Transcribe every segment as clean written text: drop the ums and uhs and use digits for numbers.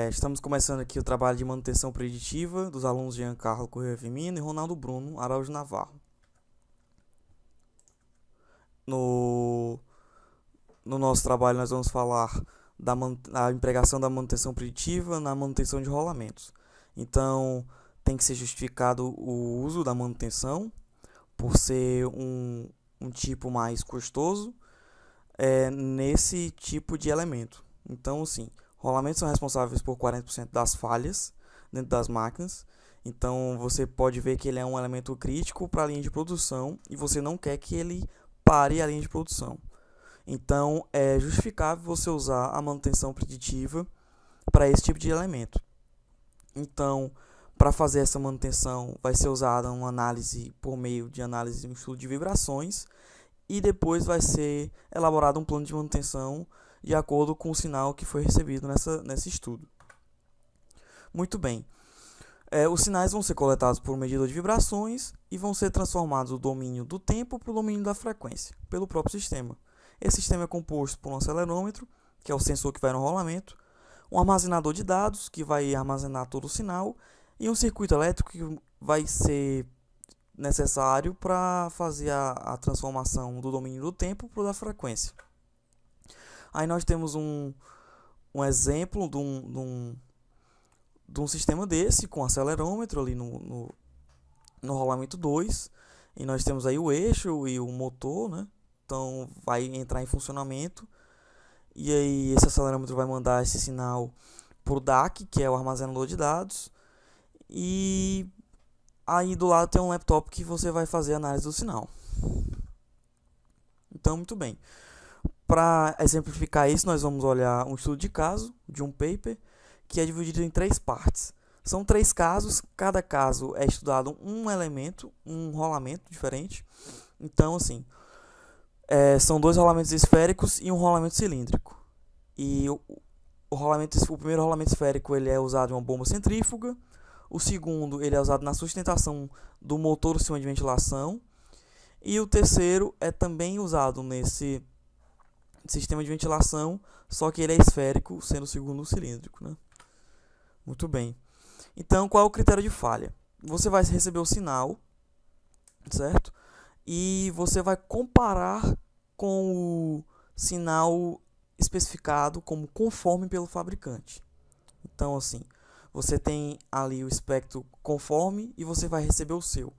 Estamos começando aqui o trabalho de manutenção preditiva dos alunos Giancarlo Correia Firmino e Ronaldo Bruno Araújo Navarro. No, no nosso trabalho nós vamos falar da empregação da manutenção preditiva na manutenção de rolamentos. Então, tem que ser justificado o uso da manutenção por ser um tipo mais custoso nesse tipo de elemento. Então, sim, rolamentos são responsáveis por 40% das falhas dentro das máquinas. Então, você pode ver que ele é um elemento crítico para a linha de produção e você não quer que ele pare a linha de produção. Então, é justificável você usar a manutenção preditiva para esse tipo de elemento. Então, para fazer essa manutenção, vai ser usada uma análise por meio de análise de um estudo de vibrações e depois vai ser elaborado um plano de manutenção de acordo com o sinal que foi recebido nesse estudo. Muito bem. Os sinais vão ser coletados por um medidor de vibrações e vão ser transformados do domínio do tempo para o domínio da frequência, pelo próprio sistema. Esse sistema é composto por um acelerômetro, que é o sensor que vai no rolamento, um armazenador de dados, que vai armazenar todo o sinal, e um circuito elétrico que vai ser necessário para fazer a transformação do domínio do tempo para o da frequência. Aí nós temos um exemplo de um sistema desse, com acelerômetro ali no rolamento 2, e nós temos aí o eixo e o motor, né? Então vai entrar em funcionamento, e aí esse acelerômetro vai mandar esse sinal para o DAC, que é o armazenador de dados, e aí do lado tem um laptop que você vai fazer a análise do sinal. Então, muito bem. Para exemplificar isso, nós vamos olhar um estudo de caso, de um paper, que é dividido em 3 partes. São 3 casos, cada caso é estudado um elemento, um rolamento diferente. Então, assim, são 2 rolamentos esféricos e um rolamento cilíndrico. E o primeiro rolamento esférico ele é usado em uma bomba centrífuga. O segundo ele é usado na sustentação do motor do sistema de ventilação. E o terceiro é também usado nesse sistema de ventilação, só que ele é esférico, sendo o segundo cilíndrico, né? Muito bem. Então, qual é o critério de falha? Você vai receber o sinal, certo? E você vai comparar com o sinal especificado como conforme pelo fabricante. Então, assim, você tem ali o espectro conforme e você vai receber o seu.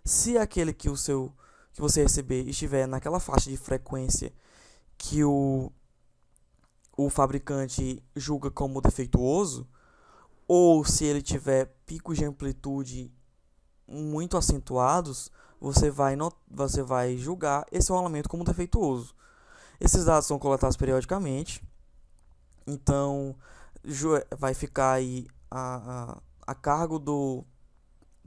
Se aquele que você receber estiver naquela faixa de frequência que o fabricante julga como defeituoso, ou se ele tiver picos de amplitude muito acentuados, você vai julgar esse rolamento como defeituoso. Esses dados são coletados periodicamente, então vai ficar aí a cargo do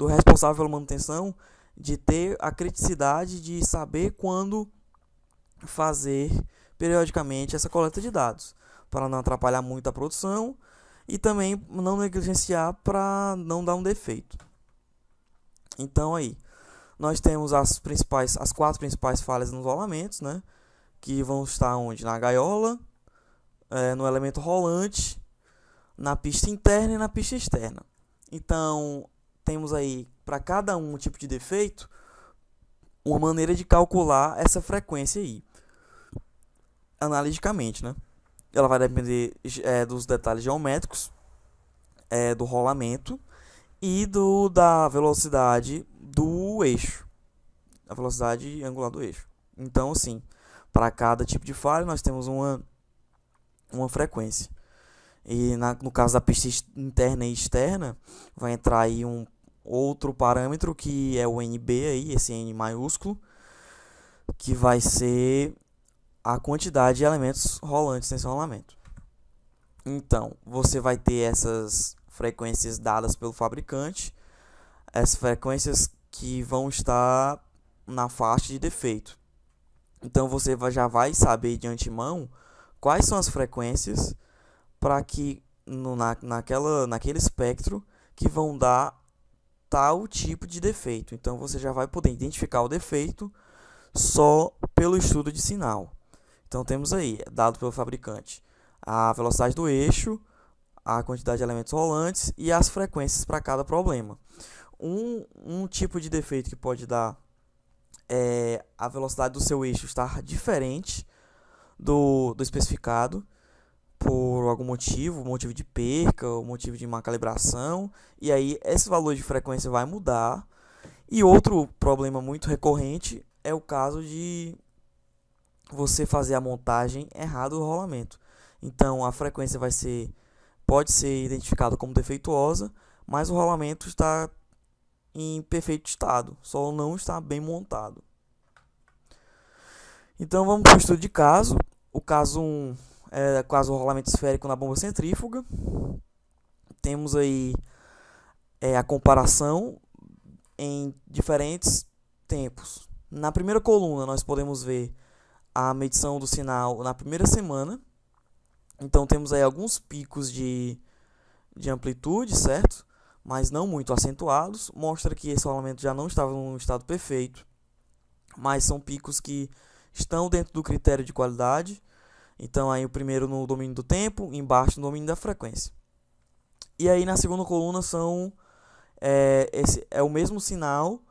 responsável pela manutenção de ter a criticidade de saber quando fazer periodicamente essa coleta de dados, para não atrapalhar muito a produção e também não negligenciar para não dar um defeito. Então aí, nós temos as 4 principais falhas nos rolamentos, né? Que vão estar onde? Na gaiola, no elemento rolante, na pista interna e na pista externa. Então, temos aí, para cada tipo de defeito, uma maneira de calcular essa frequência aí, analiticamente, né? Ela vai depender dos detalhes geométricos do rolamento e da velocidade do eixo, a velocidade angular do eixo. Então, assim, para cada tipo de falha, nós temos uma frequência. E no caso da pista interna e externa, vai entrar aí um outro parâmetro que é o NB, aí, esse N maiúsculo, que vai ser a quantidade de elementos rolantes nesse rolamento. Então, você vai ter essas frequências dadas pelo fabricante, essas frequências que vão estar na faixa de defeito. Então, você já vai saber de antemão quais são as frequências para que naquele espectro que vão dar tal tipo de defeito. Então, você já vai poder identificar o defeito só pelo estudo de sinal. Então, temos aí, dado pelo fabricante, a velocidade do eixo, a quantidade de elementos rolantes e as frequências para cada problema. Um tipo de defeito que pode dar é a velocidade do seu eixo estar diferente do especificado por algum motivo de perca, ou motivo de má calibração, e aí esse valor de frequência vai mudar. E outro problema muito recorrente é o caso de você fazer a montagem errada do rolamento. Então a frequência pode ser identificada como defeituosa, mas o rolamento está em perfeito estado, só não está bem montado. Então vamos para o estudo de caso. O caso 1 é o caso do rolamento esférico na bomba centrífuga. Temos aí a comparação em diferentes tempos. Na primeira coluna nós podemos ver a medição do sinal na primeira semana. Então temos aí alguns picos de amplitude, certo? Mas não muito acentuados. Mostra que esse rolamento já não estava em um estado perfeito, mas são picos que estão dentro do critério de qualidade. Então aí o primeiro no domínio do tempo, embaixo no domínio da frequência. E aí na segunda coluna esse é o mesmo sinal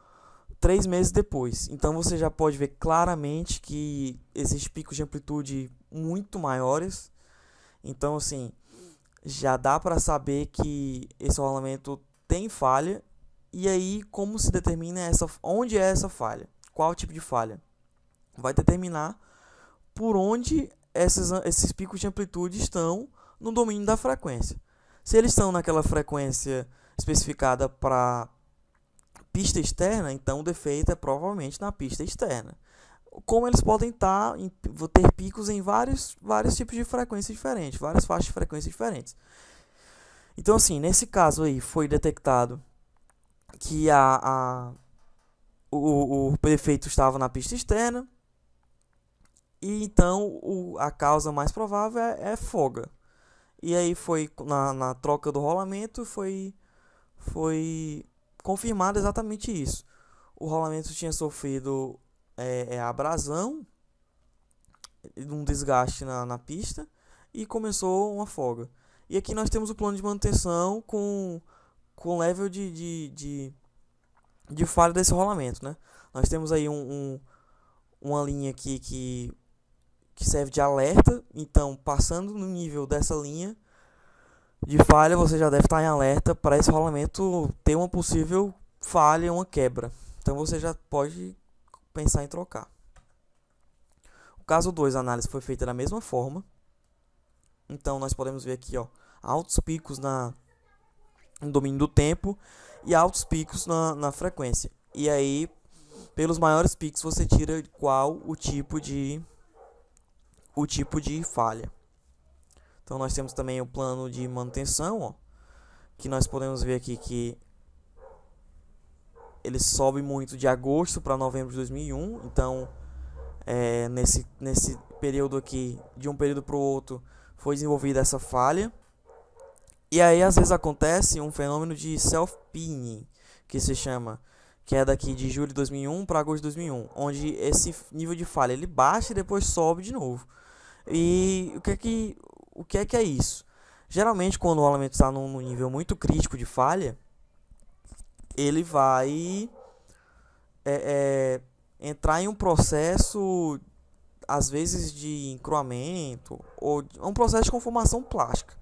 3 meses depois. Então você já pode ver claramente que existem picos de amplitude muito maiores. Então assim, já dá para saber que esse rolamento tem falha. E aí como se determina onde é essa falha? Qual tipo de falha? Vai determinar por onde esses picos de amplitude estão no domínio da frequência. Se eles estão naquela frequência especificada para pista externa, então o defeito é provavelmente na pista externa. Como eles podem ter picos em vários tipos de frequência diferentes, várias faixas de frequência diferentes. Então assim, nesse caso aí foi detectado que o defeito estava na pista externa. E então a causa mais provável é folga. E aí foi na troca do rolamento foi confirmado exatamente isso. O rolamento tinha sofrido abrasão, um desgaste na pista, e começou uma folga. E aqui nós temos o plano de manutenção com level de falha desse rolamento, né? Nós temos aí uma linha aqui que serve de alerta. Então, passando no nível dessa linha de falha, você já deve estar em alerta para esse rolamento ter uma possível falha, uma quebra. Então, você já pode pensar em trocar. O caso 2, a análise foi feita da mesma forma. Então, nós podemos ver aqui, altos picos no domínio do tempo e altos picos na frequência. E aí, pelos maiores picos, você tira qual o tipo de falha. Então nós temos também o plano de manutenção, que nós podemos ver aqui que ele sobe muito de agosto para novembro de 2001. Então nesse período aqui, de um período para o outro, foi desenvolvida essa falha. E aí às vezes acontece um fenômeno de self-pinning, que é daqui de julho de 2001 para agosto de 2001, onde esse nível de falha ele baixa e depois sobe de novo. E o que é isso? Geralmente, quando o rolamento está num nível muito crítico de falha, ele vai entrar em um processo, às vezes, de encruamento, ou um processo de conformação plástica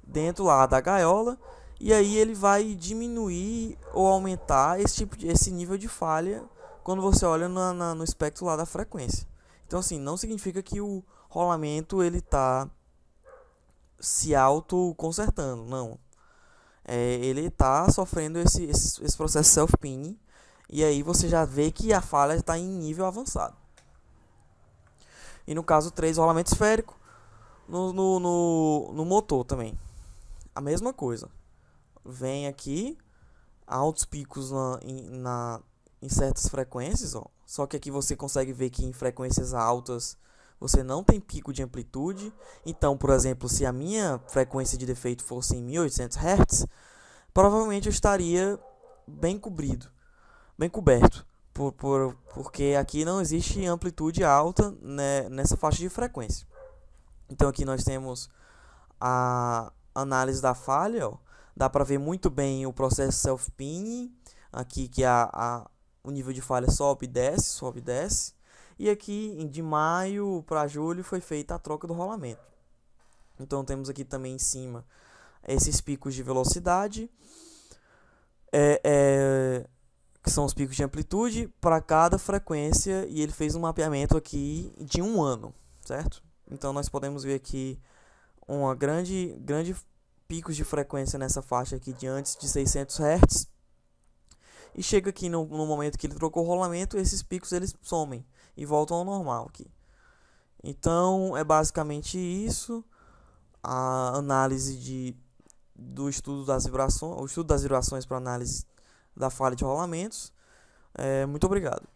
dentro lá da gaiola, e aí ele vai diminuir ou aumentar esse nível de falha quando você olha no espectro lá da frequência. Então assim, não significa que o rolamento ele está se auto-consertando, não. Ele está sofrendo esse processo self-pinning, e aí você já vê que a falha está em nível avançado. E no caso 3, rolamento esférico, no motor também. A mesma coisa. Vem aqui, altos picos em certas frequências, só que aqui você consegue ver que em frequências altas você não tem pico de amplitude. Então, por exemplo, se a minha frequência de defeito fosse em 1800 Hz, provavelmente eu estaria bem coberto, porque aqui não existe amplitude alta, né, nessa faixa de frequência. Então aqui nós temos análise da falha, ó, dá para ver muito bem o processo self-pinning, aqui que o nível de falha sobe e desce, sobe e desce. E aqui de maio para julho foi feita a troca do rolamento. Então temos aqui também em cima esses picos de velocidade, que são os picos de amplitude para cada frequência, e ele fez um mapeamento aqui de um ano, certo? Então nós podemos ver aqui uma grande picos de frequência nessa faixa aqui de antes de 600 Hz, e chega aqui no momento que ele trocou o rolamento, esses picos eles somem e voltam ao normal aqui. Então é basicamente isso, a análise do estudo das vibrações, o estudo das vibrações para análise da falha de rolamentos. Muito obrigado.